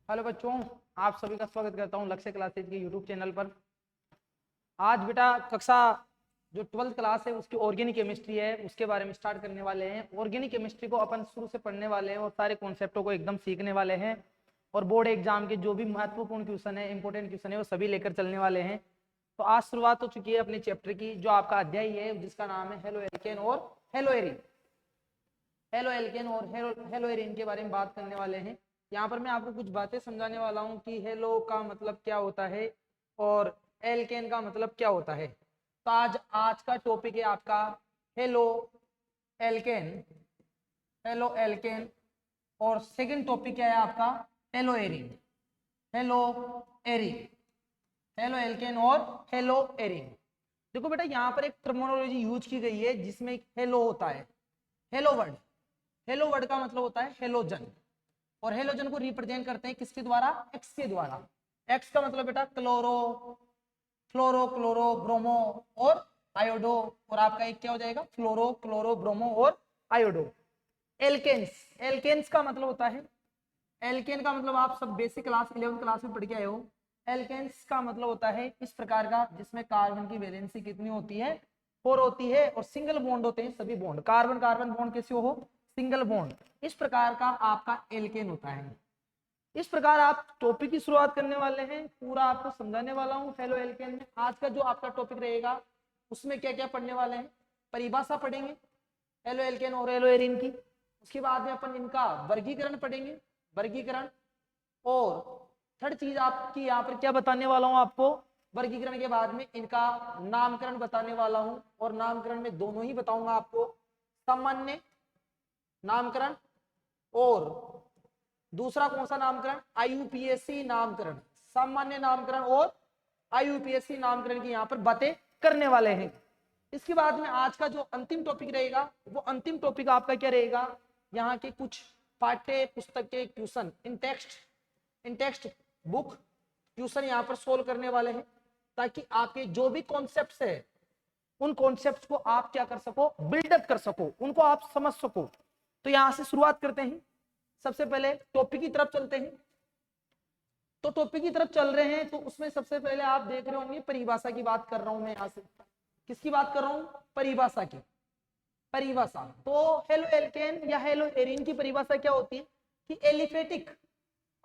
Hello बच्चों, आप सभी का स्वागत करता हूं लक्ष्य क्लासेज के यूट्यूब चैनल पर। आज बेटा कक्षा जो 12th क्लास है उसकी ऑर्गेनिक केमिस्ट्री है, उसके बारे में स्टार्ट करने वाले हैं। ऑर्गेनिक केमिस्ट्री को अपन शुरू से पढ़ने वाले हैं और सारे कॉन्सेप्टों को एकदम सीखने वाले हैं और बोर्ड एग्जाम के जो भी महत्वपूर्ण क्वेश्चन है, इंपॉर्टेंट क्वेश्चन है, वो सभी लेकर चलने वाले हैं। तो आज शुरुआत हो चुकी है अपने चैप्टर की, जो आपका अध्याय है जिसका नाम है हेलो एल्केन और हेलो एरीन। हेलो एल्केन और हेलो एरीन के बारे में बात करने वाले हैं। यहाँ पर मैं आपको कुछ बातें समझाने वाला हूँ कि हेलो का मतलब क्या होता है और एल्केन का मतलब क्या होता है। तो आज का टॉपिक है आपका हेलो एल्केन, हेलो एल्केन। और सेकंड टॉपिक क्या है आपका hello arene, hello arene, halo alkane और हेलो एरीन। देखो बेटा, यहाँ पर एक टर्मिनोलॉजी यूज की गई है जिसमें हेलो होता है, हेलो वर्ड। हेलो वर्ड का मतलब होता है हेलोजन, और हेलोजन को रिप्रेजेंट करते हैं किसके द्वारा? एक्स के द्वारा। एक्स का मतलब बेटा क्लोरो, फ्लोरो, क्लोरो, ब्रोमो और आयोडो। और आपका एक क्या हो जाएगा? फ्लोरो, क्लोरो, ब्रोमो और आयोडो। एल्केन्स, एल्केन्स का मतलब होता है, एल्केन का मतलब आप सब बेसिक क्लास 11th क्लास में पढ़ के आए हो। एल्केन्स का मतलब होता है इस प्रकार का जिसमें कार्बन की वैलेंसी कितनी होती है? 4 होती है और सिंगल बॉन्ड होते हैं सभी बॉन्ड। कार्बन कार्बन बॉन्ड कैसे हो? Single bond. इस प्रकार का आपका एल्केन होता है। इस प्रकार आप टॉपिक की शुरुआत करने वाले हैं, पूरा आपको समझाने वाला हूं हेलो एल्केन में। आज का जो आपका टॉपिक रहेगा उसमें क्या क्या पढ़ने वाले हैं? परिभाषा पढ़ेंगे हेलो एल्केन और हेलो एरीन की। उसके बाद में अपन इनका वर्गीकरण पढ़ेंगे, वर्गीकरण। और थर्ड चीज आपकी यहाँ पर क्या बताने वाला हूं आपको, वर्गीकरण के बाद में इनका नामकरण बताने वाला हूं। और नामकरण में दोनों ही बताऊंगा आपको, सामान्य नामकरण और दूसरा कौन सा नामकरण? आईयूपीएसी नामकरण। सामान्य नामकरण और आईयूपीएसी नामकरण की यहाँ पर बातें करने वाले हैं। इसके बाद में आज का जो अंतिम टॉपिक रहेगा वो अंतिम टॉपिक आपका क्या रहेगा? यहाँ के कुछ पाठ्य पुस्तक के question in text book question यहाँ पर सोल्व करने वाले हैं, ताकि आपके जो भी कॉन्सेप्ट्स है उन कॉन्सेप्ट्स को आप क्या कर सको? बिल्डअप कर सको, उनको आप समझ सको। तो यहां से शुरुआत करते हैं। सबसे पहले टॉपिक की तरफ चलते हैं। तो टॉपिक की तरफ चल रहे हैं तो उसमें सबसे पहले आप देख रहे होंगे परिभाषा की बात कर रहा हूं मैं। यहां से किसकी बात कर रहा हूं? परिभाषा की। परिभाषा तो हेलो एल्केन या हेलो एरीन की परिभाषा क्या होती है कि एलिफेटिक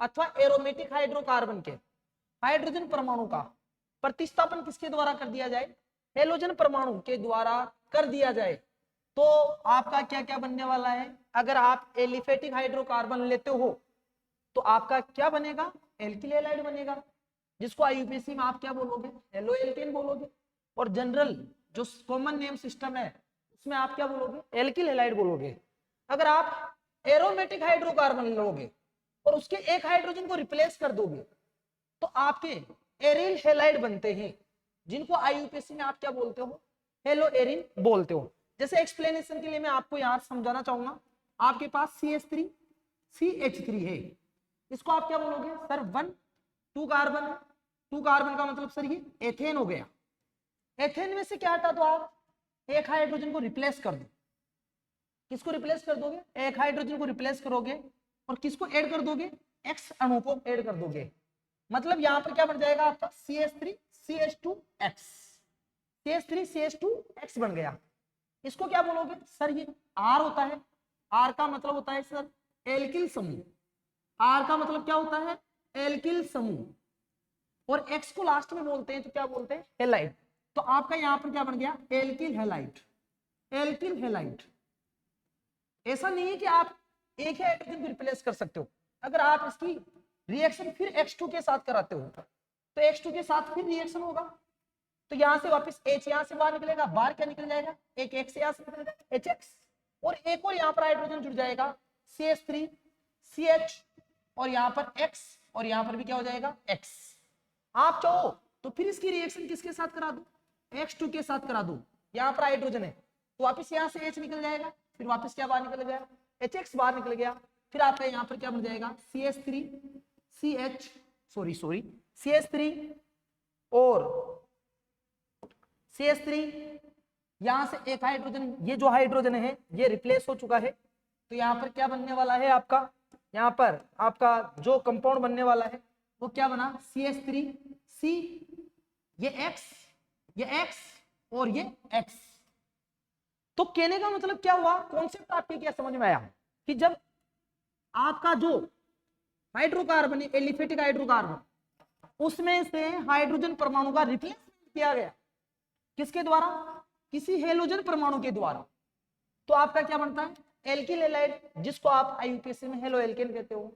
अथवा एरोमेटिक हाइड्रोकार्बन के हाइड्रोजन परमाणु का प्रतिस्थापन किसके द्वारा कर दिया जाए? हेलोजन परमाणु के द्वारा कर दिया जाए। तो आपका क्या क्या बनने वाला है? अगर आप एलिफेटिक हाइड्रोकार्बन लेते हो तो आपका क्या बनेगा? एल्किल हैलाइड बनेगा, जिसको आईयूपीएसी में आप क्या बोलोगे? हेलो एल्केन बोलोगे। और जनरल जो कॉमन नेम सिस्टम है उसमें आप क्या बोलोगे? एल्किल हैलाइड बोलोगे। अगर आप एरोमेटिक हाइड्रोकार्बन लोगे और उसके एक हाइड्रोजन को रिप्लेस कर दोगे तो आपके एरिल हैलाइड बनते हैं, जिनको आईयूपीएसी में आप क्या बोलते हो? हेलो एरिन बोलते हो। जैसे एक्सप्लेनेशन के लिए मैं आपको यहां समझाना चाहूंगा, आपके पास CH3 CH3 है, इसको आप क्या बोलोगे? सर 1 2 कार्बन है, 2 कार्बन का मतलब सर ये एथेन हो गया। एथेन में से क्या हटा दो? आप एक हाइड्रोजन को रिप्लेस कर दो। किसको रिप्लेस कर दोगे? एक हाइड्रोजन को रिप्लेस करोगे और किसको ऐड कर दोगे? एक्स अणु को ऐड कर दोगे। मतलब यहां पर क्या बन जाएगा आपका? CH3 CH2X, CH3 CH2X बन गया। इसको क्या बोलोगे? सर ये R होता है। R का मतलब होता है सर एल्किल समूह। R का मतलब क्या होता है? एल्किल समूह। और X को लास्ट में बोलते हैं तो क्या बोलते हैं? हेलाइड। तो आपका यहां पर क्या बन गया? Alkyl halide, alkyl halide. ऐसा नहीं है कि आप एक ही हाइड्रोजन को रिप्लेस कर सकते हो। अगर आप इसकी रिएक्शन फिर X2 के साथ कराते हो तो X2 के साथ फिर रिएक्शन होगा, तो यहां से वापस H यहां से बाहर निकलेगा, बाहर क्या निकल जाएगा? एक X यहां से निकलेगा HX, और एक और यहां पर हाइड्रोजन जुड़ जाएगा CH3 CH, और यहां पर X, और यहां पर भी क्या हो जाएगा? X। आप चाहो तो फिर इसकी रिएक्शन किसके साथ करा दो? X2 के साथ करा दो। यहां पर हाइड्रोजन है तो वापस यहां से H निकल जाएगा, फिर वापस क्या बाहर निकल गया? HX बाहर निकल गया। फिर आपका यहाँ पर क्या बन जाएगा? CH3 CH सॉरी CH3 और CH3, यहां से एक हाइड्रोजन, ये जो हाइड्रोजन है ये रिप्लेस हो चुका है, तो यहां पर क्या बनने वाला है आपका? यहाँ पर आपका जो कंपाउंड बनने वाला है वो क्या बना, CH3C, ये X, ये X और ये X। तो कहने का मतलब क्या हुआ, कॉन्सेप्ट आपके क्या समझ में आया कि जब आपका जो हाइड्रोकार्बन है, एलिफेटिक हाइड्रोकार्बन, उसमें से हाइड्रोजन परमाणु का रिप्लेसमेंट किया गया किसके द्वारा, किसी हेलोजन परमाणु के द्वारा, तो आपका क्या बनता है, एल्किल हैलाइड, जिसको आप आईयूपीएसी में हेलो एल्केन कहते हो।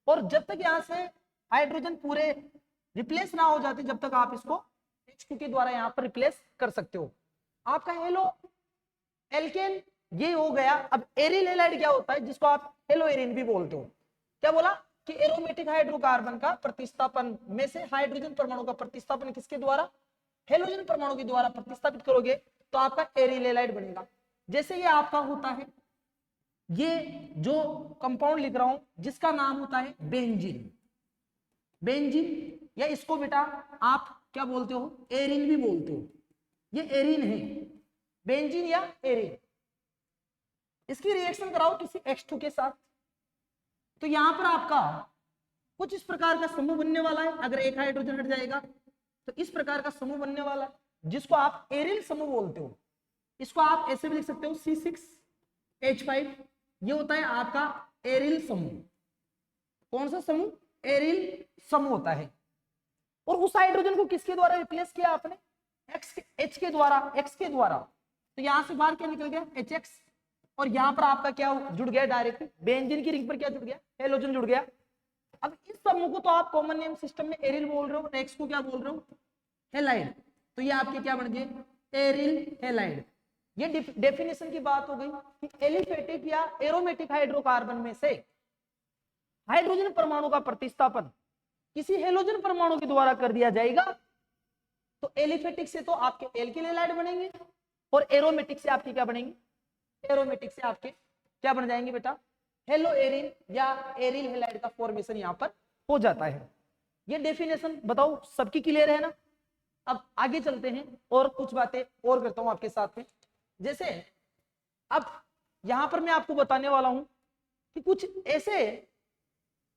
और जब तक यहां से हाइड्रोजन पूरे रिप्लेस ना हो जाते, जब तक आप इसको H2 के द्वारा यहां पर रिप्लेस कर सकते हो। आपका हेलो एल्केन ये हो गया। अब एरिल हैलाइड क्या होता है, जिसको आप हेलो एरिन भी बोलते हो। क्या बोला कि एरोमेटिक हाइड्रोकार्बन का प्रतिस्थापन में से हाइड्रोजन परमाणु का प्रतिस्थापन किसके द्वारा, हेलोजन परमाणु के द्वारा प्रतिस्थापित करोगे तो आपका एरिल हैलाइड बनेगा। जैसे ये आपका होता है, ये जो कंपाउंड लिख रहा हूं जिसका नाम होता है बेंजीन, बेंजीन, या इसको बेटा आप क्या बोलते हो, एरिन भी बोलते हो। ये एरिन है, बेंजीन या एरिन। इसकी रिएक्शन कराओ किसी H2 के साथ, तो यहां पर आपका कुछ इस प्रकार का समूह बनने वाला है। अगर एक हाइड्रोजन हट जाएगा तो इस प्रकार का समूह बनने वाला है, जिसको आप एरिल समूह बोलते हो। इसको आप ऐसे भी लिख सकते हो C6H5, ये होता है आपका एरिल समूह। कौन सा समूह, एरिल समूह होता है। और उस हाइड्रोजन को किसके द्वारा रिप्लेस किया आपने, H के द्वारा, X के द्वारा। तो यहां से बाहर क्या निकल गया, HX, और यहां पर आपका क्या जुड़ गया डायरेक्ट, बेंजीन की रिंग पर क्या जुड़ गया, हेलोजन जुड़ गया। अब इस समूह को तो आप कॉमन नेम सिस्टम में एरिल बोल रहे हो, X को क्या बोल रहे हो, हेलाइड। तो ये आपके क्या बन गए, एरिल हेलाइड। ये डेफिनेशन की बात हो गई कि एलिफेटिक या एरोमेटिक हाइड्रोकार्बन में से हाइड्रोजन परमाणु का प्रतिस्थापन किसी हेलोजन परमाणु के द्वारा कर दिया जाएगा तो एलिफेटिक से तो आपके एल्किल हैलाइड बनेंगे, और एरोमेटिक से आपके क्या बनेंगे, एरोमेटिक से आपके क्या बन जाएंगे बेटा, हेलो एरिन या एरिल हैलाइड का फॉर्मेशन यहां पर हो जाता है। ये डेफिनेशन बताओ सबकी क्लियर है ना। अब आगे चलते हैं और कुछ बातें और करता हूं आपके साथ में। जैसे अब यहां पर मैं आपको बताने वाला हूं कि कुछ ऐसे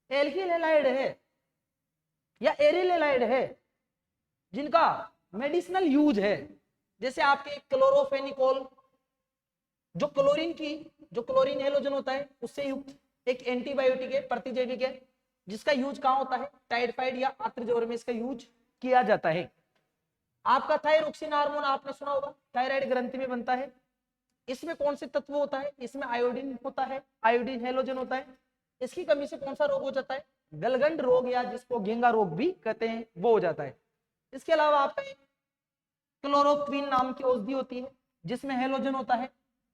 एल्किल हैलाइड है या एरिल हैलाइड है जिनका मेडिसिनल यूज है। जैसे आपके क्लोरोफेनिकोल, जो क्लोरीन हेलोजन होता है उससे युक्त एक एंटीबायोटिक है, प्रतिजैविक है, जिसका यूज कहां होता है, टाइफाइड या आंत्र ज्वर में इसका यूज किया जाता है। आपका थायरोक्सिन हार्मोन आपने सुना होगा, थायराइड ग्रंथि में बनता है। इसमें कौन से तत्व होता है, इसमें आयोडीन होता है, आयोडीन हेलोजन होता है। इसकी कमी से कौन सा रोग हो जाता है, गलगंड रोग या जिसको घेंगा रोग भी कहते हैं वो हो जाता है। इसके अलावा आपका क्लोरोक्विन नाम की औषधि होती है जिसमें हेलोजन होता है,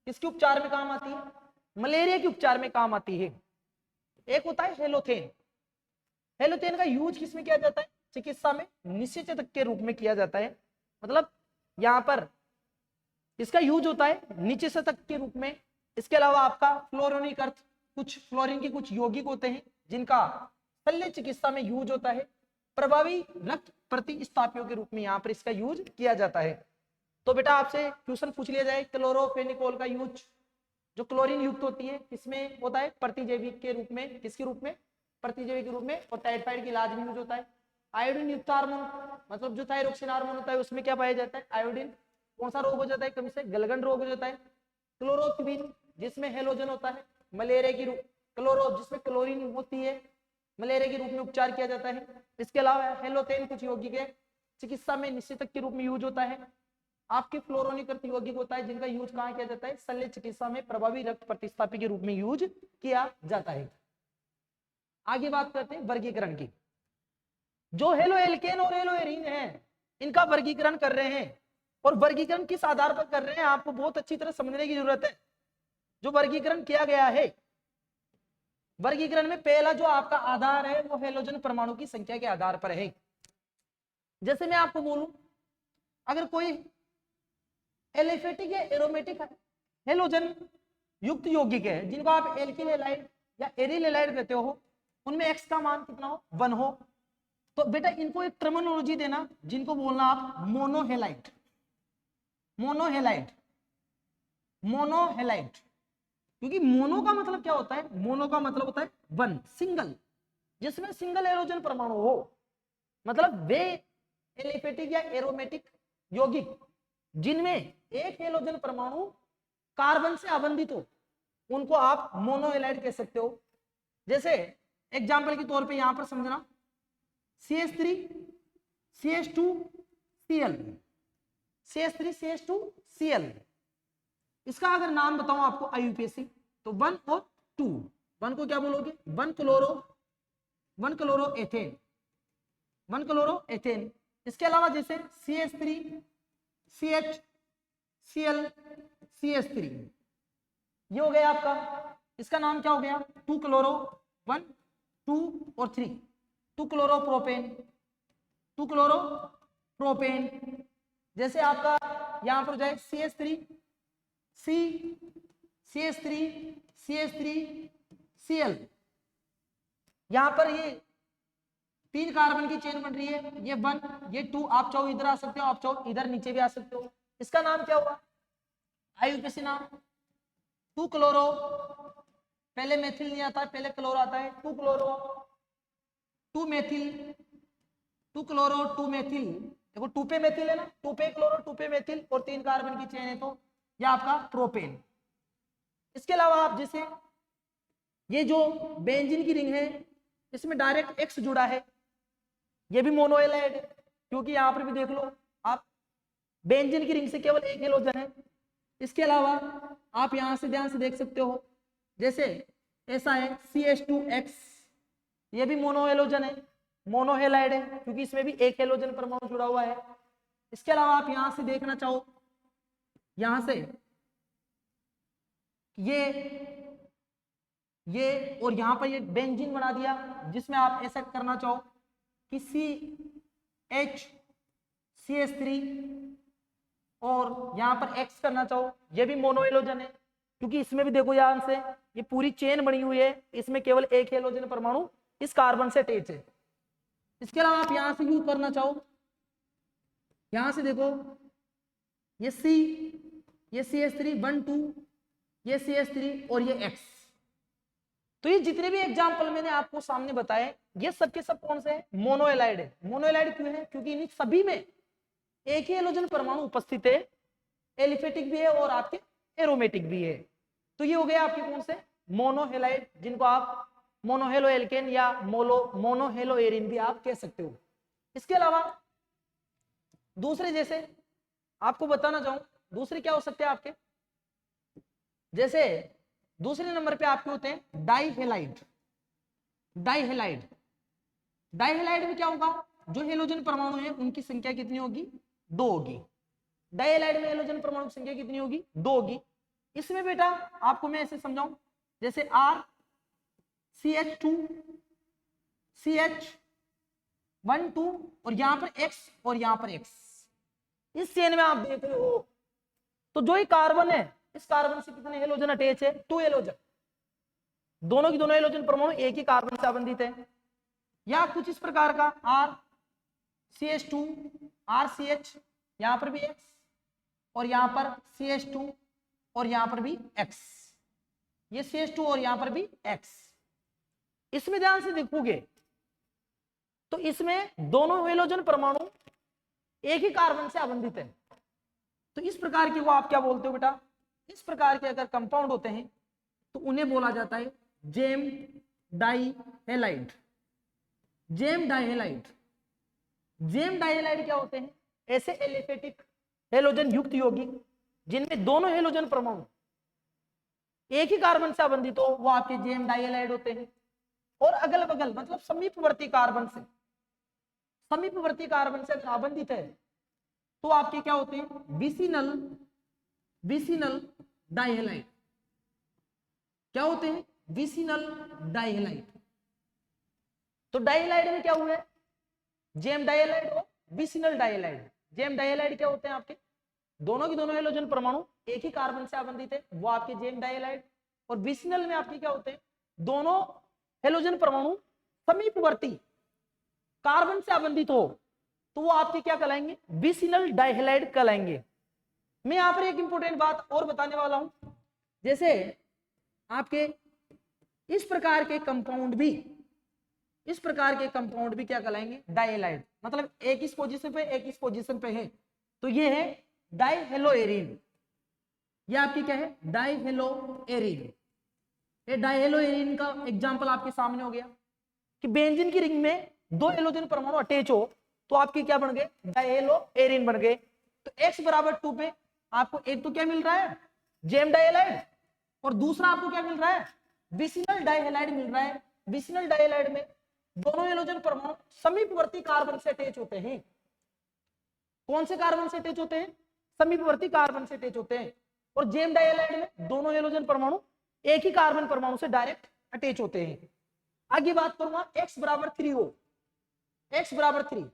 किसके उपचार में काम आती है, मलेरिया के उपचार में काम आती है। एक होता है हेलोथेन, हेलोथेन का यूज किसमें किया जाता है, चिकित्सा में निषेचक के रूप में किया जाता है। मतलब यहां पर इसका यूज होता है निषेचक के रूप में। इसके अलावा आपका फ्लोरोनिक अर्थ, कुछ फ्लोरीन के कुछ यौगिक होते हैं जिनका शल्य चिकित्सा में यूज होता है। प्रभावी रक्त प्रतिस्थापियों के रूप में यहाँ पर इसका यूज किया जाता है। तो बेटा आपसे क्वेश्चन पूछ लिया जाए, क्लोरोफेनिकोल का यूज जो क्लोरीन युक्त होती है इसमें होता है प्रतिजैविक के रूप में, किसके रूप में, प्रतिजैविक के रूप में, और टाइफाइड के इलाज में यूज होता है। आयोडीन युक्त हार्मोन, मतलब जो थायरोक्सिन हार्मोन होता है उसमें क्या पाया जाता है, आयोडीन। कौन सा रोग हो जाता है, कम से गलगंड रोग हो जाता है। क्लोरोक्विन जिसमें हेलोजन होता है, मलेरिया की क्लोरो जिसमें क्लोरीन होती है, मलेरिया के रूप में उपचार किया जाता है। इसके अलावा हेलोथेन कुछ यौगिक है, चिकित्सा में निषेचक के रूप में यूज होता है। आपके फ्लोरोनिक अर्थ यौगिक होता है जिनका यूज कहां किया जाता है, शल्य चिकित्सा में प्रभावी रक्त प्रतिस्थापी के रूप में यूज किया जाता है। आगे बात करते हैं वर्गीकरण की। जो हेलो एल्केन और हेलो एरीन है इनका वर्गीकरण कर रहे हैं, और वर्गीकरण किस आधार पर कर रहे हैं आपको बहुत अच्छी तरह समझने की जरूरत है। जो वर्गीकरण किया गया है, वर्गीकरण में पहला जो आपका आधार है वो हेलोजन परमाणु की संख्या के आधार पर है। जैसे मैं आपको बोलूं, अगर कोई एलिफेटिक या एरोमेटिक हेलोजन युक्त यौगिक है जिनको आप एल्किल हैलाइड या एरिल हैलाइड कहते हो, उनमें एक्स का मान कितना हो, 1 हो, तो बेटा इनको एक टर्मिनोलॉजी देना जिनको बोलना आप मोनोहेलाइड, मोनोहेलाइड, मोनोहेलाइड। क्योंकि मोनो का मतलब क्या होता है, मोनो का मतलब होता है वन, सिंगल, जिसमें सिंगल हेलोजन परमाणु हो, मतलब वे एलिफेटिक या एरोमेटिक यौगिक जिनमें एक हेलोजन परमाणु कार्बन से आबंधित हो, उनको आप मोनोहेलाइड कह सकते हो। जैसे एग्जांपल के तौर पे यहां पर समझना, CH3 CH2 Cl, CH3 CH2 Cl, इसका अगर नाम बताऊं आपको IUPAC, तो 1 और 2, 1 को क्या बोलोगे, 1 क्लोरो एथेन, 1 क्लोरो एथेन। इसके अलावा जैसे CH3 CH Cl CH3, ये हो गया आपका, इसका नाम क्या हो गया, 2 क्लोरो 1 2 और 3, 2 क्लोरो प्रोपेन, 2 क्लोरो प्रोपेन। जैसे आपका यहां पर जाए CH3 C CH3 CH3 Cl, यहां पर ये 3 कार्बन की चेन बन रही है, ये 1 ये 2, आप चाहो इधर आ सकते हो, आप चाहो इधर नीचे भी आ सकते हो। इसका नाम क्या होगा, IUPAC नाम 2 क्लोरो, पहले मेथिल नहीं आता है, पहले क्लोरो आता है, 2 क्लोरो 2 मेथिल, 2 क्लोरो 2 मेथिल, देखो 2 पे मेथिल है ना, 2 पे क्लोरो 2 पे मेथिल और 3 कार्बन की चेन है, तो यह आपका प्रोपेन। इसके अलावा आप जैसे ये जो बेंजीन की रिंग है, इसमें डायरेक्ट X जुड़ा है, ये भी मोनोहेलाइड है, क्योंकि यहां पर भी देख लो आप, बेंजीन की रिंग से केवल एक हेलोजन है। इसके अलावा आप यहां से ध्यान से देख सकते हो, जैसे ऐसा है CH2X, ये भी मोनोहेलोजन है, मोनोहेलाइड है, क्योंकि इसमें भी एक हेलोजन परमाणु जुड़ा हुआ है। इसके अलावा आप यहां से देखना चाहो, यहां से ये और यहां पर ये बेंजीन बना दिया, जिसमें आप ऐसा करना चाहो कि CH3 और यहां पर X करना चाहो, ये भी मोनोहेलोजन है, क्योंकि इसमें भी देखो यहां से ये पूरी चेन बनी हुई है, इसमें केवल एक हेलोजन परमाणु इस कार्बन से अटैच है। इसके अलावा आप यहां से यूज करना चाहो, यहां से देखो ये C, ये CH3 1 2, ये CH3 और ये X। तो ये जितने भी एग्जाम्पल मैंने आपको सामने बताए, ये सब के सब कौन से हैं, मोनोहेलाइड है। मोनोहेलाइड क्यों है, क्योंकि इन सभी में एक ही हेलोजन परमाणु उपस्थित है, एलिफेटिक भी है और आपके एरोमेटिक भी है। तो ये हो गया आपके कौन से, मोनोहेलाइड, जिनको आप मोनोहेलो एल्केन या मोनोहेलो एरिन भी आप कह सकते हो। इसके अलावा दूसरे, जैसे आपको बताना चाहूं, दूसरे क्या हो सकते हैं आपके, जैसे दूसरे नंबर पे आपके होते हैं डाइहेलाइड। डाइहेलाइड में क्या होगा, जो हेलोजन परमाणु है उनकी संख्या कितनी होगी, 2 होगी। डाइहेलाइड में हेलोजन परमाणु की संख्या कितनी होगी, 2 होगी। इसमें बेटा आपको मैं ऐसे समझाऊं, जैसे R CH2 CH1 2 और यहां पर X और यहां पर X, इस चेन में आप देख रहे हो, तो जो ये कार्बन है, इस कार्बन से कितने हेलोजन अटैच है, 2 हेलोजन, दोनों की दोनों हेलोजन परमाणु एक ही कार्बन से संबंधित है। या कुछ इस प्रकार का R CH2 RCH, यहां पर भी X और यहां पर CH2 और यहां पर भी X, ये CH2 और यहां पर भी X। इसमें ध्यान से देखोगे तो इसमें दोनों हेलोजन परमाणु एक ही कार्बन से आबंधित है। तो इस प्रकार के वो आप क्या बोलते हो बेटा, इस प्रकार के अगर कंपाउंड होते हैं तो उन्हें बोला जाता है gem dihalide. Gem dihalide, gem dihalide क्या होते हैं, ऐसे एलिफेटिक हेलोजन युक्त यौगिक जिनमें दोनों हेलोजन परमाणु एक ही कार्बन से आबंधित हो, वो आपके जेम डाइहेलाइड होते हैं। और अगल बगल मतलब समीपवर्ती कार्बन से अगर आबंधित है तो आपके क्या होते हैं, विसिनल डाइहेलाइड। क्या होते हैं, विसिनल डाइहेलाइड। तो डाइहेलाइड में क्या हुआ है, जेम डाइहेलाइड और विसिनल डाइहेलाइड। जेम डाइहेलाइड क्या होते हैं, आपके दोनों की दोनों हेलोजन परमाणु एक ही कार्बन से आबंधित है, वो आपके जेम डाइहेलाइड। और विसिनल में आपके क्या होते हैं, दोनों हेलोजन परमाणु समीपवर्ती कार्बन से आबंधित हो, तो वो आपके क्या कहलाएंगे, विसिनल डाइहेलाइड कहलाएंगे। मैं यहां पर एक इंपॉर्टेंट बात और बताने वाला हूं, जैसे आपके इस प्रकार के कंपाउंड भी क्या कहलाएंगे, डाइहैलाइड। मतलब एक इस पोजीशन पे है तो ये है डाइहेलोएरिन। ये आपकी क्या है, डाइहेलोएरिन। ये डाइहेलोएरिन का एग्जांपल आपके सामने हो गया कि बेंजीन की रिंग में 2 हेलोजन परमाणु अटैच हो तो आपके क्या बन गए, डाइहेलोएरिन बन गए। तो x बराबर 2 पे आपको एक तो क्या मिल रहा है, जेम डाइहैलाइड, और दूसरा आपको क्या मिल रहा है, विसिनल डाइहैलाइड मिल रहा है। विसिनल डाइहैलाइड में दोनों हेलोजन परमाणु समीपवर्ती कार्बन से अटैच होते हैं। कौन से कार्बन से अटैच होते हैं, समीपवर्ती कार्बन से अटैच होते हैं। और जेम डाइहैलाइड में दोनों हेलोजन परमाणु एक ही कार्बन परमाणु से डायरेक्ट अटैच होते हैं। आगे बात करूंगा x बराबर 3 हो, x बराबर 3,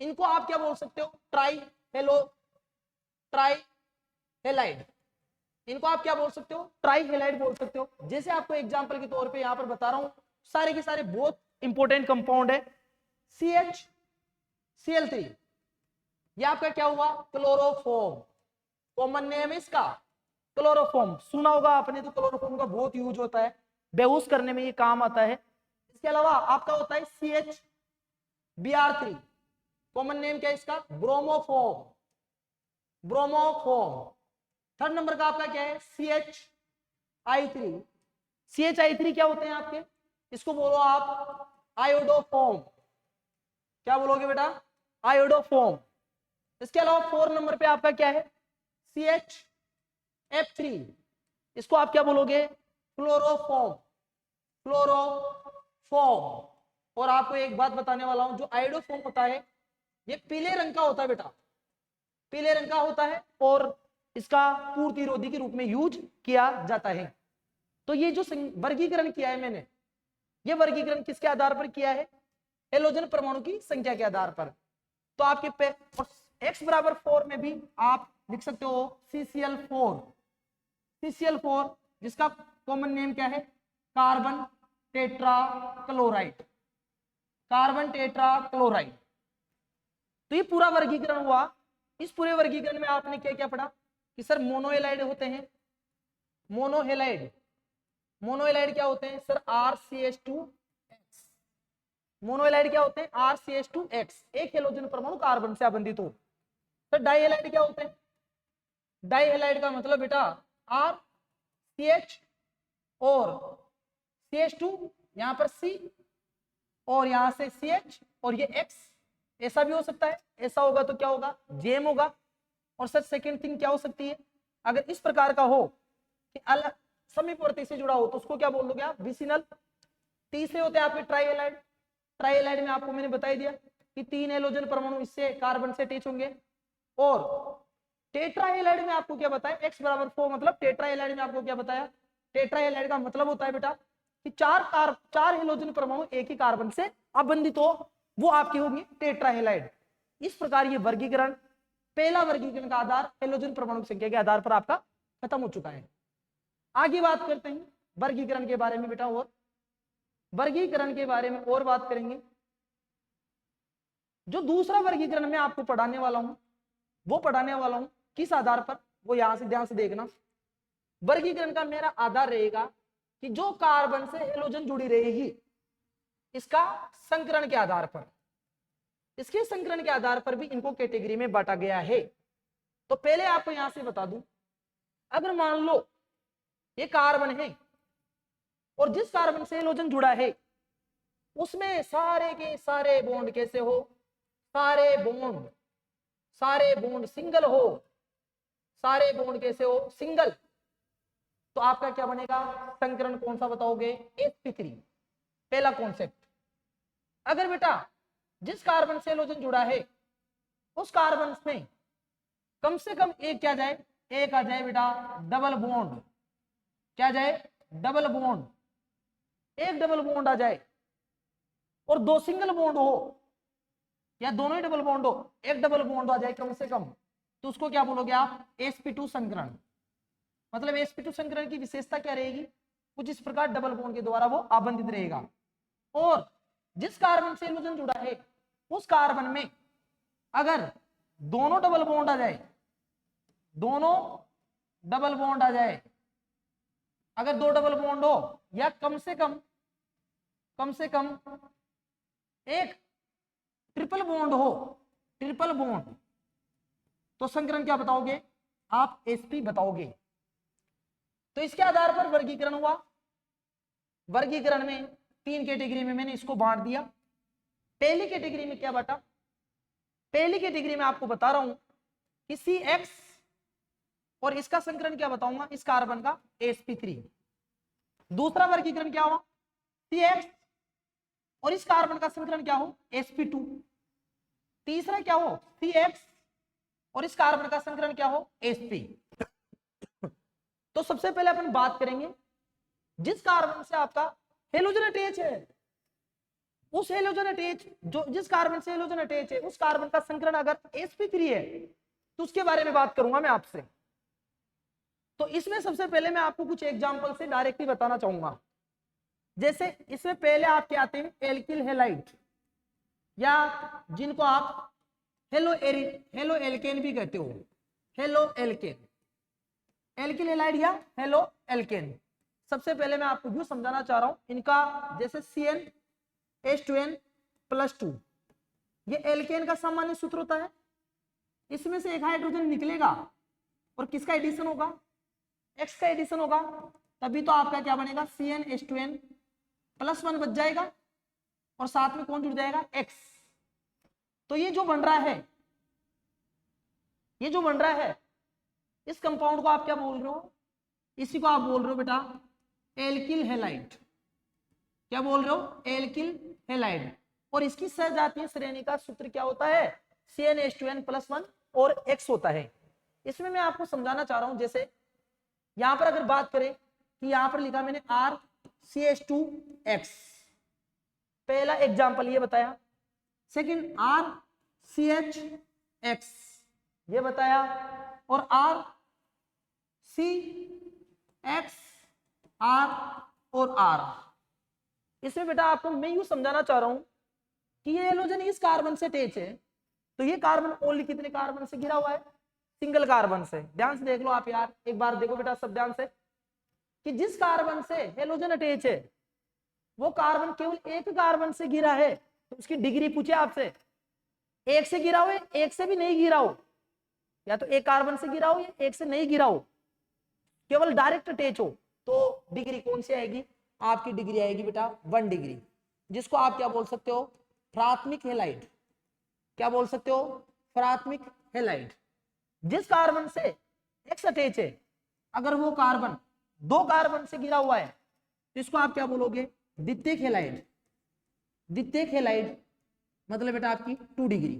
इनको आप क्या बोल सकते हो, ट्राइहेलाइड। इनको आप क्या बोल सकते हो, ट्राइहेलाइड बोल सकते हो। जैसे आपको एग्जांपल के तौर पे यहां पर बता रहा हूं, सारे के सारे बहुत इंपॉर्टेंट कंपाउंड है। CHCl3, ये आपका क्या हुआ, क्लोरोफॉर्म। कॉमन नेम इसका क्लोरोफॉर्म, सुना होगा आपने, तो क्लोरोफॉर्म का बहुत यूज होता है, बेहोश करने में ये काम आता है। इसके अलावा आपका होता है CHBr3, कॉमन नेम क्या है इसका, ब्रोमोफॉर्म। थर्ड नंबर का आपका क्या है, CHI3। CHI3 क्या होते हैं आपके, इसको बोलो आप आयोडोफॉर्म। क्या बोलोगे बेटा, आयोडोफॉर्म। इसके अलावा 4 नंबर पे आपका क्या है, CHF3, इसको आप क्या बोलोगे, फ्लोरोफॉर्म। और आपको एक बात बताने वाला हूं, जो आयोडोफॉर्म होता है ये पीले रंग का होता है बेटा, पीले रंग का होता है और इसका पूर्तिरोधी के रूप में यूज किया जाता है। तो ये जो वर्गीकरण किया है मैंने, ये वर्गीकरण किसके आधार पर किया है, हेलोजन परमाणु की संख्या के आधार पर। तो आपके पे x बराबर 4 में भी आप लिख सकते हो CCl4, जिसका कॉमन नेम क्या है, कार्बन टेट्राक्लोराइड। तो ये पूरा वर्गीकरण हुआ। इस पूरे वर्गीकरण में आपने क्या क्या पढ़ा कि सर मोनोहेलाइड होते हैं, मोनोहेलाइड क्या होते हैं सर, RCH2X। मोनोहेलाइड क्या होते हैं, RCH2X, एक हेलोजन परमाणु कार्बन से आबंधित हो। सर डाइहेलाइड क्या होते हैं, डाइहेलाइड का मतलब बेटा RCH और CH2, यहां पर C और यहां से CH और ये X, ऐसा भी हो सकता है। ऐसा होगा तो क्या होगा, जेम होगा। और सर सेकंड थिंग क्या हो सकती है, अगर इस प्रकार का हो कि अलग समीपवर्ती से जुड़ा हो तो उसको क्या बोल दोगे आप, विसिनल। तीसरे होते हैं आपके ट्राइहेलाइड में आपको मैंने बता दिया कि 3 हेलोजन परमाणु इससे कार्बन से अटैच होंगे। और टेट्राहेलाइड में आपको क्या बताया, x बराबर 4, मतलब टेट्राहेलाइड में आपको क्या बताया, टेट्राहेलाइड का मतलब होता है बेटा कि 4 हेलोजन परमाणु एक ही कार्बन से आबंधित हो, वो आपकी होगी टेट्राहेलाइड। इस प्रकार ये वर्गीकरण, पहला वर्गीकरण का आधार हेलोजन परमाणु की संख्या के आधार पर आपका खत्म हो चुका है। आगे बात करते हैं वर्गीकरण के बारे में बेटा, और वर्गीकरण के बारे में और बात करेंगे। जो दूसरा वर्गीकरण मैं आपको पढ़ाने वाला हूं, वो पढ़ाने वाला हूं किस आधार पर, वो यहां से ध्यान से देखना। वर्गीकरण का मेरा आधार रहेगा कि जो कार्बन से हेलोजन जुड़ी रहेगी, इसका संकरण के आधार पर, इसके संकरण के आधार पर भी इनको कैटेगरी में बांटा गया है। तो पहले आपको यहां से बता दूं, अगर मान लो ये कार्बन है और जिस कार्बन से हेलोजन जुड़ा है उसमें सारे के सारे बॉन्ड कैसे हो, सारे बॉन्ड सिंगल हो, सारे बॉन्ड कैसे हो, सिंगल। तो आपका क्या बनेगा, संकरण कौन सा बताओगे, sp3, पहला कॉन्सेप्ट। अगर बेटा जिस कार्बन से हेलोजन जुड़ा है उस कार्बन में कम से कम एक क्या जाए, एक आ जाए बेटा डबल बॉन्ड, क्या जाए, डबल बॉन्ड, एक डबल बॉन्ड आ जाए, और 2 सिंगल बॉन्ड हो या दोनों ही डबल बॉन्ड हो, एक डबल बॉन्ड आ जाए कम से कम, तो उसको क्या बोलोगे आप, sp2 संकरण। मतलब sp2 संकरण की विशेषता क्या रहेगी, कुछ इस प्रकार डबल बॉन्ड के द्वारा वो आबंधित रहेगा। और जिस कार्बन से हेलोजन जुड़ा है उस कार्बन में अगर दोनों डबल बॉन्ड आ जाए, दोनों डबल बॉन्ड आ जाए, अगर दो डबल बॉन्ड हो या कम से कम एक ट्रिपल बॉन्ड हो, ट्रिपल बॉन्ड, तो संकरण क्या बताओगे आप? sp बताओगे। तो इसके आधार पर वर्गीकरण हुआ। वर्गीकरण में 3 कैटेगरी में मैंने इसको बांट दिया। पहली कैटेगरी में क्या बांटा? पहली कैटेगरी में आपको बता रहा हूं कि CX और इसका संकरण क्या बताऊंगा, इस कार्बन का sp3। दूसरा वर्गीकरण क्या हुआ? CX और इस कार्बन का संकरण क्या हो? sp2। तीसरा क्या हो? CX और इस कार्बन का संकरण क्या हो? sp। तो सबसे पहले अपन बात करेंगे जिस कार्बन से आपका हेलोजन अटैच है, उस हेलोजन अटैच जो जिस कार्बन से हेलोजन अटैच है उस कार्बन का संकरण अगर sp3 है तो उसके बारे में बात करूंगा मैं आपसे। तो इसमें सबसे पहले मैं आपको कुछ एग्जांपल से डायरेक्टली बताना चाहूंगा। जैसे इसमें पहले आपके आते हैं एल्किल हैलाइड, या जिनको आप हेलो एल्केन भी कहते हो, हेलो एल्केन, एल्किल हैलाइड या हेलो एल्केन। सबसे पहले मैं आपको यूं समझाना चाह रहा हूं, इनका जैसे CnH2n+2, ये एल्केन का सामान्य सूत्र होता है। इसमें से एक हाइड्रोजन निकलेगा और किसका एडिशन होगा? X का एडिशन होगा, तभी तो आपका क्या बनेगा? CnH2n+1 बच जाएगा और साथ में कौन जुड़ जाएगा? X। तो ये जो बन रहा है, इस कंपाउंड को आप क्या बोल रहे हो? इसी को आप बोल रहे हो बेटा एल्किल हैलाइड। क्या बोल रहे हो? Alkyl halide. और इसकी सजातीय श्रेणी का सूत्र क्या होता है? CnH2n+1 और X होता है। इसमें मैं आपको समझाना चाह रहा हूं, जैसे यहां पर अगर बात करें कि यहां पर लिखा मैंने RCH2X, पहला एग्जांपल ये बताया। सेकंड RCHX ये बताया, और RCXR और R। इसमें बेटा आपको मैं यूं समझाना चाह रहा हूं कि ये हेलोजन इस कार्बन से अटैच है, तो ये कार्बन ओनली कितने कार्बन से घिरा हुआ है? सिंगल कार्बन से। ध्यान से देख लो आप यार, एक बार देखो बेटा सब ध्यान से, कि जिस कार्बन से हेलोजन अटैच है वो कार्बन केवल एक कार्बन से घिरा है, तो उसकी डिग्री पूछे आपसे, एक से घिरा हो, एक से भी नहीं घिरा हो, या तो एक कार्बन से घिरा हो या एक से नहीं घिरा हो, केवल डायरेक्ट अटैच हो, तो डिग्री कौन सी आएगी? आपकी डिग्री आएगी बेटा 1 डिग्री, जिसको आप क्या बोल सकते हो? प्राथमिक हैलाइड। क्या बोल सकते हो? प्राथमिक हैलाइड। जिस कार्बन से X अटैच है, अगर वो कार्बन 2 कार्बन से घिरा हुआ है तो इसको आप क्या बोलोगे? द्वितीयक हैलाइड। द्वितीयक हैलाइड मतलब बेटा आपकी 2 डिग्री।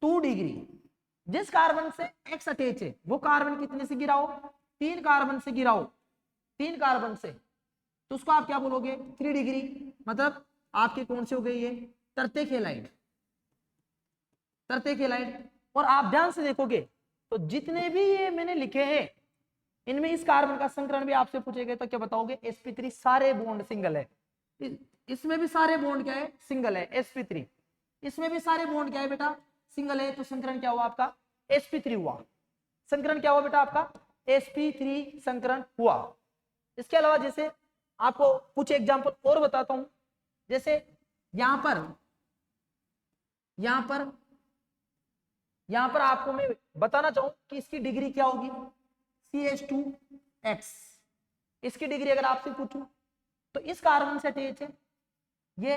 2 डिग्री। जिस कार्बन से X अटैच है वो कार्बन कितने से घिरा हो? 3 कार्बन से घिरा हो, 3 कार्बन से, तो उसको आप क्या बोलोगे? 3 डिग्री। मतलब आपकी कौन सी हो गई? ये तृतीयक हैलाइड। तृतीयक हैलाइड। और आप ध्यान से देखोगे तो जितने भी ये मैंने लिखे हैं इनमें इस कार्बन का संकरण भी आपसे पूछेगा तो क्या बताओगे? sp3। सारे बॉन्ड सिंगल है। इसमें भी सारे बॉन्ड क्या है? सिंगल है, sp3। इसमें भी सारे बॉन्ड क्या है बेटा? सिंगल है। तो संकरण क्या हुआ आपका? sp3 हुआ। संकरण क्या हुआ बेटा आपका? sp3 संकरण हुआ। इसके अलावा जैसे आपको कुछ एग्जांपल और बताता हूं, जैसे यहां पर आपको मैं बताना चाहूं कि इसकी डिग्री क्या होगी? CH2X। इसकी डिग्री अगर आपसे पूछूं तो इस कार्बन से अटैच है ये,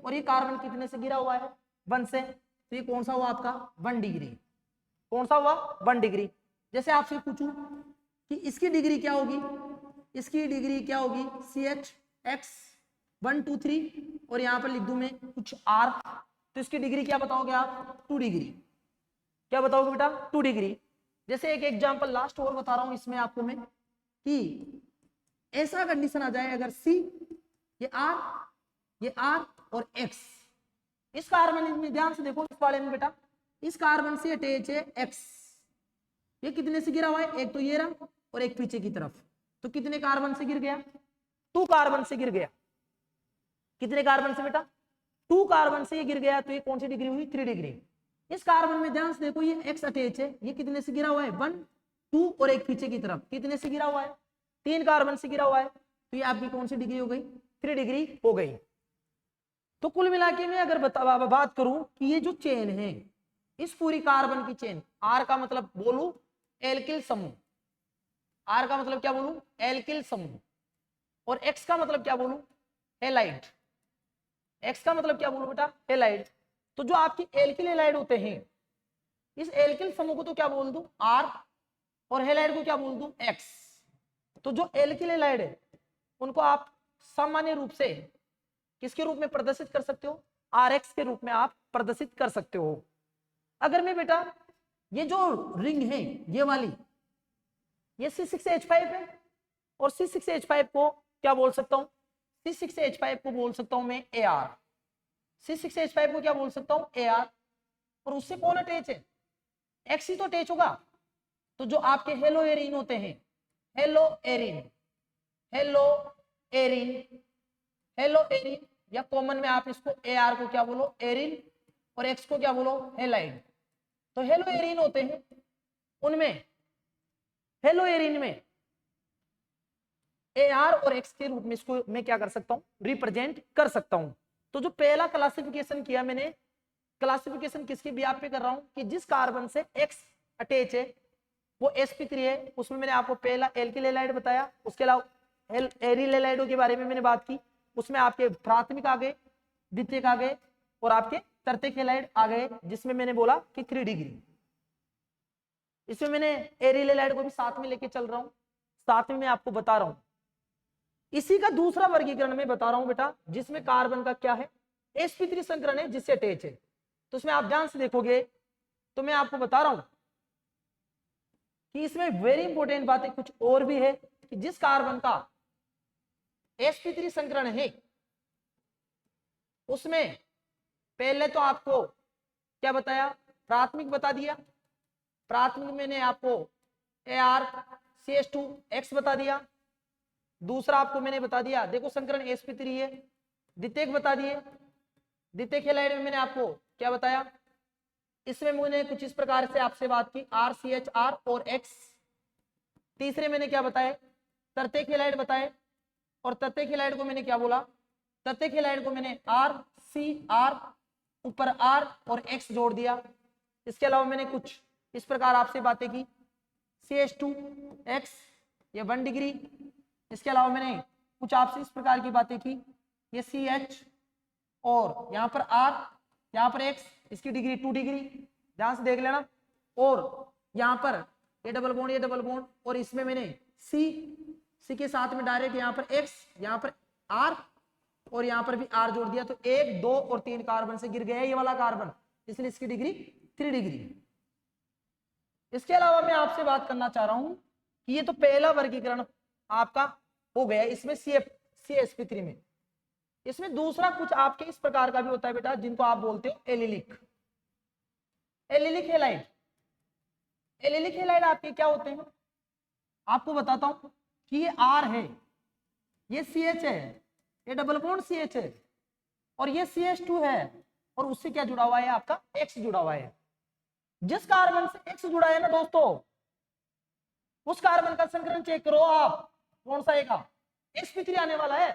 और ये कार्बन कितने से घिरा हुआ है? 1 से, तो ये कौन सा हुआ आपका? 1 डिग्री। कौन सा हुआ? 1 डिग्री। जैसे आपसे पूछूं कि इसकी डिग्री क्या होगी? इसकी डिग्री क्या होगी? CHX 1 2 3, और यहां पर लिख दूं मैं कुछ R, तो इसकी डिग्री क्या बताओगे आप? 2 डिग्री। क्या बताओगे बेटा? 2 डिग्री। जैसे एक एग्जांपल लास्ट और बता रहा हूं इसमें आपको मैं, कि ऐसा कंडीशन आ जाए अगर C, ये R और X, इस कार्बन में ध्यान से देखो इस वाले में बेटा, इस कार्बन से अटैच है X, ये कितने से गिरा हुआ है? एक तो ये रहा और एक पीछे की तरफ, तो कितने कार्बन से गिर गया? 2 कार्बन से गिर गया। कितने कार्बन से बेटा? 2 कार्बन से ये गिर गया, तो ये कौन सी डिग्री हुई? 3 डिग्री। इस कार्बन में ध्यान से देखो ये X अटैच है, ये कितने से गिरा हुआ है? 1 2 और एक पीछे की तरफ, कितने से गिरा हुआ है? 3 कार्बन से घिरा हुआ है, तो ये आपकी कौन सी डिग्री हो गई, 3 डिग्री हो गई। तो कुल मिलाके में अगर बात करूं कि ये जो चेन है, इस पूरी कार्बन की चेन, आर का मतलब बोलूं एल्किल समूह, आर का मतलब क्या बोलूं, एल्किल समूह, और एक्स का मतलब क्या बोलूं, हेलाइड, एक्स का मतलब क्या बोलूं बेटा, हेलाइड। तो जो आपकी एल्किल हेलाइड होते हैं, इस एल्किल समूह को तो क्या बोल दूं, आर, और हेलाइड को क्या बोल दूं, एक्स। तो जो एल्किल हेलाइड है उनको आप सामान्य रूप से किसके रूप में प्रदर्शित कर सकते हो, आर एक्स के रूप में आप प्रदर्शित कर सकते हो। अगर मैं बेटा ये जो रिंग है ये वाली, ये C6H5 है, और C6H5 को क्या बोल सकता हूं, C6H5 को बोल सकता हूं मैं AR, C6H5 को क्या बोल सकता हूं, AR, और उससे कौन अटैच है, X ही तो अटैच होगा। तो जो आपके हेलो एरिन होते हैं, hello Erin, hello Erin, hello Erin, या कॉमन में आप इसको AR को क्या बोलो, एरिन, और X को क्या बोलो, हेलाइड। तो हेलो एरिन होते हैं, उनमें हेलो एरिन में AR और X के रूप में इसको मैं क्या कर सकता हूं, रिप्रेजेंट कर सकता हूं। तो जो पहला क्लासिफिकेशन किया मैंने, क्लासिफिकेशन किसके बिहाफ पे कर रहा हूं, कि जिस कार्बन से X अटैच है वो sp3 है, उसमें मैंने आपको पहला एल्किल हैलाइड बताया, उसके अलावा एरिल हैलाइडों के बारे में मैंने बात की, उसमें आपके प्राथमिक आ गए, द्वितीयक आ गए, और आपके तृतीयक हैलाइड आ गए, जिसमें मैंने बोला कि 3 डिग्री। इसमें मैंने एरिल हैलाइड को भी साथ में लेके चल रहा हूं, साथ में मैं आपको बता रहा हूं। इसी का दूसरा वर्गीकरण में बता रहा हूं बेटा, जिसमें कार्बन का क्या है, sp3 संकरण है जिससे अटैच है। तो इसमें आप ध्यान से देखोगे तो मैं आपको बता रहा हूं कि इसमें वेरी इंपॉर्टेंट बातें कुछ और भी है, कि जिस कार्बन का sp3 संकरण है उसमें पहले तो आपको क्या बताया, प्राथमिक बता दिया, प्राथमिक मैंने आपको ArCH2X बता दिया, दूसरा आपको मैंने बता दिया देखो संकरण sp3 है, द्वितीयक बता दिए, द्वितीयक हैलाइड में मैंने आपको क्या बताया, इसमें मैंने कुछ इस प्रकार से आपसे बात की RCHR और X। तीसरे मैंने क्या बताया, तृतीयक हैलाइड बताए, और तृतीयक हैलाइड को मैंने क्या बोला, तृतीयक हैलाइड को मैंने RCR ऊपर R और X जोड़ दिया। इसके अलावा मैंने कुछ इस प्रकार आपसे बातें की, CH2X ये 1 डिग्री, इसके अलावा मैंने कुछ आपसे इस प्रकार की बातें की, ये CH और यहाँ पर R, यहाँ पर X, इसकी डिग्री 2 डिग्री, ध्यान से देख लेना, और यहाँ पर ये डबल बॉन्ड, ये डबल बॉन्ड, और इसमें मैंने C के साथ में डायरेक्ट यहाँ पर X, यहाँ पर R, और यहाँ पर भी R जोड़ दिया, तो 1, 2 और 3 कार्बन से गिर गया ये वाला कार्बन, इसलिए इसकी डिग्री 3 डिग्री। इसके अलावा मैं आपसे बात करना चाह रहा हूं कि ये तो पहला वर्गीकरण आपका हो गया इसमें CsP3 में। इसमें दूसरा कुछ आपके इस प्रकार का भी होता है बेटा, जिनको आप बोलते हो allylic, allylic halide. Allylic halide आपके क्या होते हैं, आपको बताता हूं कि ये R है, ये CH है, ये डबल बॉन्ड CH है, और ये CH2 है, और उससे क्या जुड़ा हुआ है, आपका X जुड़ा हुआ है। जिस कार्बन से X जुड़ा है ना दोस्तों, उस कार्बन का संकरण चेक करो आप, कौन सा आएगा, sp3 आने वाला है।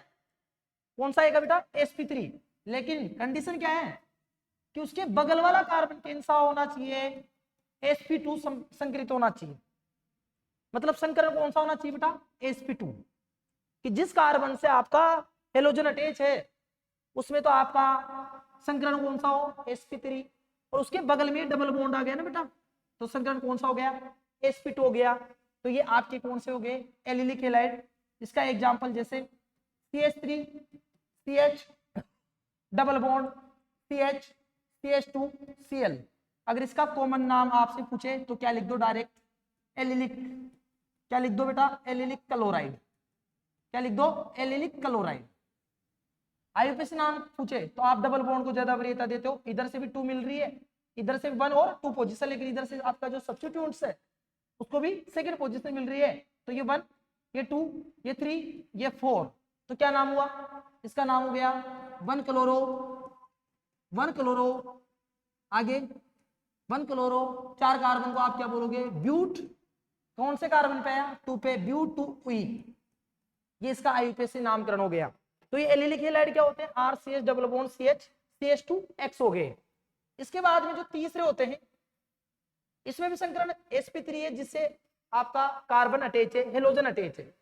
कौन सा आएगा बेटा, sp3। लेकिन कंडीशन क्या है कि उसके बगल वाला कार्बन कौन सा होना चाहिए, sp2 संकरित होना चाहिए। मतलब संकरण कौन सा होना चाहिए बेटा, sp2। कि जिस कार्बन से आपका हेलोजन अटैच है उसमें तो आपका संकरण कौन सा हो, sp3, और उसके बगल में डबल बॉन्ड आ गया ना बेटा, तो संकरण कौन सा हो गया, sp2 हो गया। तो ये आपके कौन से हो गए, एलिलिक हैलाइड। इसका एग्जांपल जैसे CH3 CH double bond CH CH2 Cl। अगर इसका कॉमन नाम आपसे पूछे तो क्या लिख दो, डायरेक्ट एलिलिक, क्या लिख दो बेटा, एलिलिक क्लोराइड, क्या लिख दो, एलिलिक क्लोराइड। आईयूपीएसी नाम पूछे तो आप डबल बॉन्ड को ज्यादा वरीयता देते हो, इधर से भी 2 मिल रही है, इधर से 1 और 2 पोजीशन, लेकिन इधर से आपका जो सब्स्टिट्यूएंट्स है उसको भी सेकंड पोजीशन मिल रही है। तो ये 1, ये 2, ये 3, ये 4, तो क्या नाम हुआ, इसका नाम हो गया 1 क्लोरो, 1 क्लोरो, आगे 1 क्लोरो। 4 कार्बन को आप क्या बोलोगे, ब्यूट, कौन से कार्बन पे आया, 2 पे, ब्यूट 2 ई, ये इसका आईयूपीएसी नामकरण हो गया। तो ये एलिलिक हैलाइड क्या होते हैं, RCH double bond CH CH2X हो गए। इसके बाद में जो तीसरे होते हैं, इसमें भी संकरण sp3 है, जिससे आपका कार्बन अटैच है, हेलोजन अटैच है।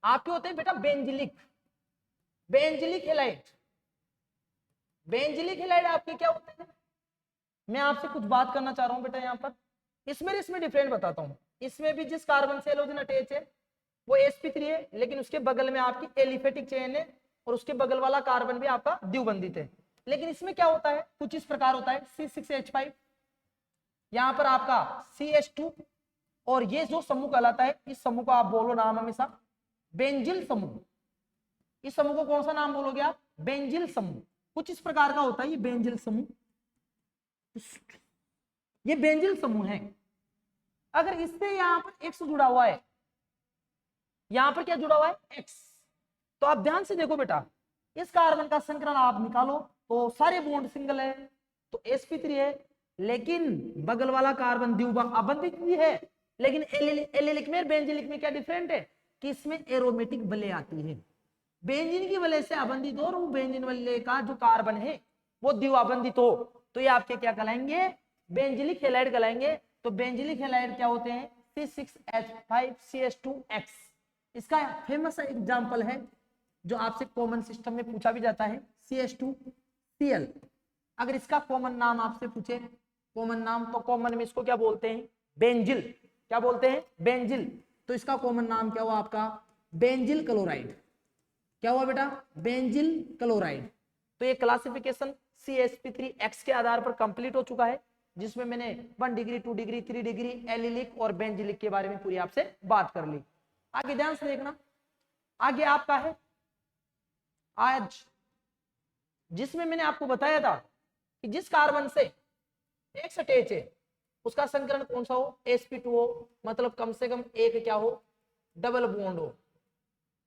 आपके होते हैं बेटा बेंजिलिक हैलाइड। बेंजिलिक हैलाइड आपके क्या होते हैं, मैं आपसे कुछ बात करना चाह रहा हूं बेटा। यहाँ पर इसमें डिफरेंट बताता हूं। इसमें भी जिस कार्बन से हेलोजन अटैच है वो sp3 है, लेकिन उसके बगल में आपकी एलिफेटिक चेन है और उसके बगल वाला कार्बन भी आपका द्विबंधित है। लेकिन इसमें क्या होता है, कुछ इस प्रकार होता है, C6H5, यहां पर आपका CH2, और ये जो समूह कहलाता है, इस समूह को आप बोलो नाम हमेशा बेंजिल समूह। इस समूह को कौन सा नाम बोलोगे आप, बेंजिल समूह। कुछ इस प्रकार का होता है ये बेंजिल समूह, ये बेंजिल समूह है। अगर इससे यहां पर X जुड़ा हुआ है, यहां पर क्या जुड़ा हुआ है, X, तो आप ध्यान से देखो बेटा, इस कार्बन का संकरण आप निकालो तो सारे बॉन्ड सिंगल है, तो sp3 है, लेकिन बगल वाला कार्बन द्विबंधित भी है। लेकिन एलिलिक में बेंजिलिक में क्या डिफरेंट है कि इसमें एरोमेटिक वलय आती है। बेंजीन की वलय से अबंधित हो और वो बेंजीन वलय का जो कार्बन है वो द्विबंधित हो, तो ये आपके क्या कहलाएंगे, बेंजिलिक हैलाइड कहलाएंगे। तो बेंजिलिक हैलाइड क्या होते हैं, C6H5CH2X। इसका फेमस एग्जांपल है जो आपसे कॉमन सिस्टम में पूछा भी जाता है, CH2Cl। अगर इसका कॉमन नाम आपसे पूछे, कॉमन नाम, तो कॉमन में इसको क्या बोलते हैं, बेंजिल। क्या बोलते हैं, बेंजिल। तो इसका कॉमन नाम क्या हुआ आपका, बेंजिल क्लोराइड। क्या हुआ बेटा, बेंजिल क्लोराइड। तो ये क्लासिफिकेशन CsP3X के आधार पर कंप्लीट हो चुका है, जिसमें मैंने 1 डिग्री 2 डिग्री 3 डिग्री एलिलिक और बेंजिलिक के बारे में पूरी आपसे बात कर ली। आगे ध्यान से देखना, आगे आपका है आज, जिसमें मैंने आपको बताया था कि जिस कार्बन से X अटैच है उसका संकरण कौन सा हो, sp2 हो, मतलब कम से कम एक क्या हो, डबल बॉन्ड हो।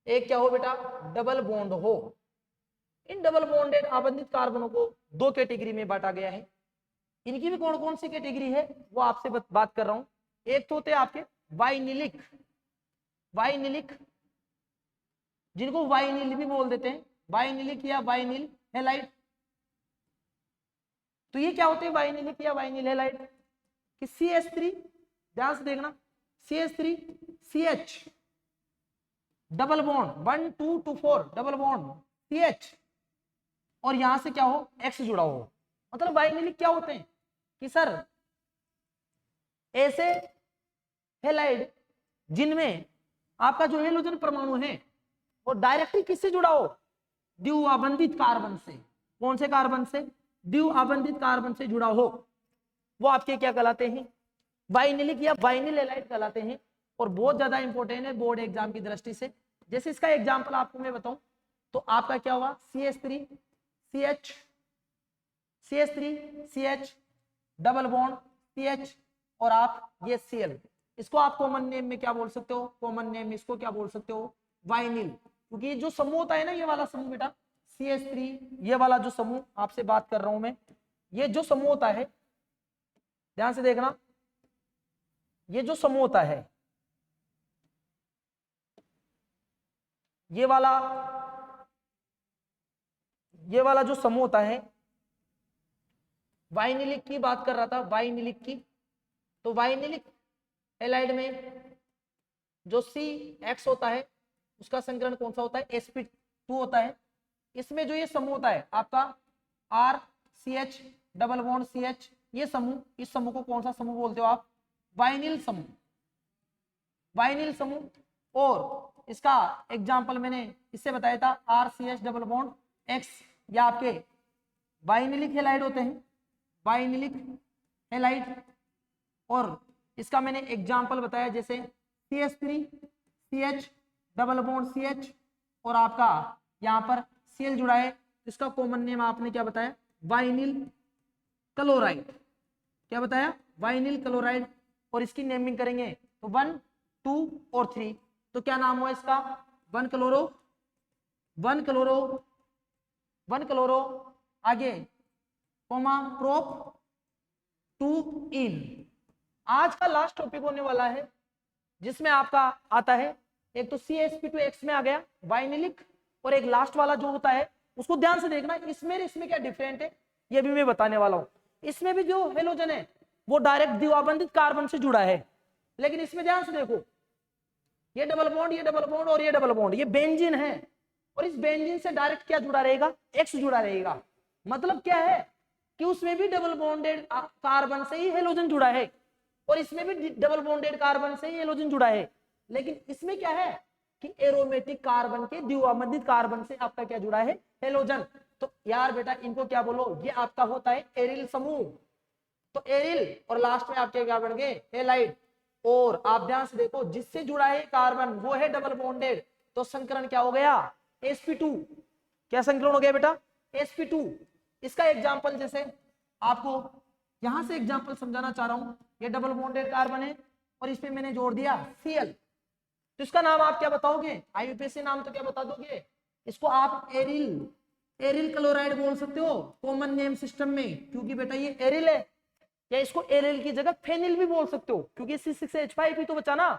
एक क्या हो बेटा, डबल बॉन्ड हो। इन डबल बॉन्डेड आबंधित कार्बनों को 2 कैटेगरी में बांटा गया है। इनकी भी कौन कौन सी कैटेगरी है वो आपसे बात कर रहा हूं। एक तो होते हैं आपके वाइनिलिक, जिनको वाइनिल भी बोल देते हैं, वाइनिलिक या वाइनिल हैलाइड। तो ये क्या होते हैं वाइनिलिक या वाइनिल हैलाइड, कि CH3, ध्यान से देखना, CH3 CH double bond 1 2 2 4 double bond CH, और यहां से क्या हो, X जुड़ा हो। मतलब वाइनिलिक क्या होते हैं कि सर ऐसे हैलाइड जिनमें आपका जो हेलोजन परमाणु है वो डायरेक्टली किससे जुड़ा हो, द्विबंधित कार्बन से। कौन से कार्बन से, द्विबंधित कार्बन से जुड़ा हो, वो आपके क्या कहलाते हैं, वाइनिलिक या वाइनिल हैलाइड कहलाते हैं। और बहुत ज्यादा इंपॉर्टेंट है बोर्ड एग्जाम की दृष्टि से। जैसे इसका एग्जांपल आपको मैं बताऊं तो आपका क्या होगा, CH3 CH double bond CH, और आप ये Cl, इसको आप कॉमन नेम में क्या बोल सकते हो, कॉमन नेम में इसको क्या बोल सकते हो, वाइनिल। क्योंकि ये जो समूह होता है ना, ये वाला समूह बेटा CH3, ये वाला जो समूह आपसे बात कर रहा हूं मैं, ये जो समूह होता है, ध्यान से देखना, ये जो समूह होता है, ये वाला जो समूह होता है, वाइनिलिक की बात कर रहा था, वाइनिलिक की। तो वाइनिलिक हैलाइड में जो CX होता है उसका संकरण कौन सा होता है, sp2 होता है। इसमें जो ये समूह होता है आपका RCH डबल बॉन्ड CH, ये समूह, इस समूह को कौन सा समूह बोलते हो आप, वाइनिल समूह, वाइनिल समूह। और इसका एग्जांपल मैंने इससे बताया था, RCH डबल बॉन्ड X, या आपके वाइनिलिक हैलाइड होते हैं, वाइनिलिक हैलाइड। और इसका मैंने एग्जांपल बताया, जैसे CH3 CH double bond CH, और आपका यहाँ पर Cl जुड़ा है, इसका कॉमन नेम आपने क्या बताया, वाइनिल क्लोराइड। क्या बताया, वाइनिल क्लोराइड। और इसकी नेमिंग करेंगे तो 1 2 और 3, तो क्या नाम हुआ इसका, 1 क्लोरो, आगे कोमा प्रोप 2 इन। आज का लास्ट टॉपिक होने वाला है जिसमें आपका आता है एक तो CsP2X में आ गया वाइनिलिक, और एक लास्ट वाला जो होता है उसको ध्यान से देखना, इसमें क्या डिफरेंट है ये भी मैं बताने वाला हूं। इसमें भी जो हेलोजन है वो डायरेक्ट द्विआबंधित कार्बन से जुड़ा है, लेकिन इसमें ध्यान से देखो ये डबल बॉन्ड, ये डबल बॉन्ड और ये डबल बॉन्ड, ये बेंजीन है, और इस बेंजीन से डायरेक्ट क्या जुड़ा रहेगा, X जुड़ा रहेगा। मतलब क्या है कि उसमें भी डबल बॉन्डेड कार्बन से ही हेलोजन जुड़ा है, और इसमें भी डबल बॉन्डेड कार्बन से ही हेलोजन जुड़ा है, लेकिन इसमें क्या है कि एरोमेटिक कार्बन के द्विआबंधित कार्बन से आपका क्या जुड़ा है, हेलोजन। तो यार बेटा इनको क्या बोलो, ये आपका होता है एरिल समूह। तो एरिल और लास्ट में आपके क्या बन गए, हेलाइड। और आप ध्यान से देखो जिससे जुड़ा है कार्बन वो है डबल बॉन्डेड, तो संकरण क्या हो गया, sp2। क्या संकरण हो गया बेटा, sp2। इसका एग्जांपल जैसे आपको यहां से एग्जांपल समझाना चाह रहा हूं, ये डबल बॉन्डेड कार्बन है और इसमें मैंने जोड़ दिया Cl, तो इसका नाम आप क्या बताओगे, IUPAC नाम तो क्या बता दोगे, इसको आप एरिल क्लोराइड बोल सकते हो कॉमन नेम सिस्टम में, क्योंकि बेटा ये एरिल है। या इसको एरिल की जगह फेनिल भी बोल सकते हो, क्योंकि C6H5 तो बचा ना,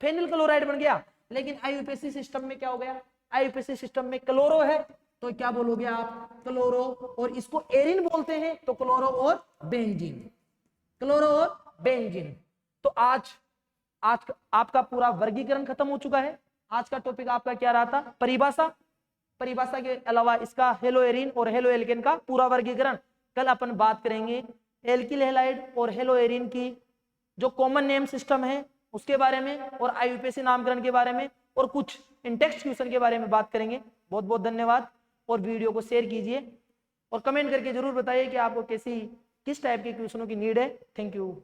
फेनिल क्लोराइड बन गया। लेकिन IUPAC सिस्टम में क्या हो गया, IUPAC सिस्टम में क्लोरो है, तो क्या बोलोगे आप, क्लोरो, और इसको एरिन बोलते हैं तो क्लोरो और बेंजीन, क्लोरो और बेंजीन। तो आज आपका पूरा वर्गीकरण खत्म हो चुका है। आज का टॉपिक आपका क्या रहा था, परिभाषा के अलावा इसका हेलो एरिन और हेलो एल्केन का पूरा वर्गीकरण। कल अपन बात करेंगे एल्किल हैलाइड और हेलो एरिन की जो कॉमन नेम सिस्टम है उसके बारे में, और IUPAC नामकरण के बारे में, और कुछ इंटेक्स्ट क्वेश्चन के बारे में बात करेंगे। बहुत बहुत धन्यवाद, और वीडियो को शेयर कीजिए और कमेंट करके जरूर बताइए कि आपको किस टाइप के क्वेश्चनों की नीड है। Thank you.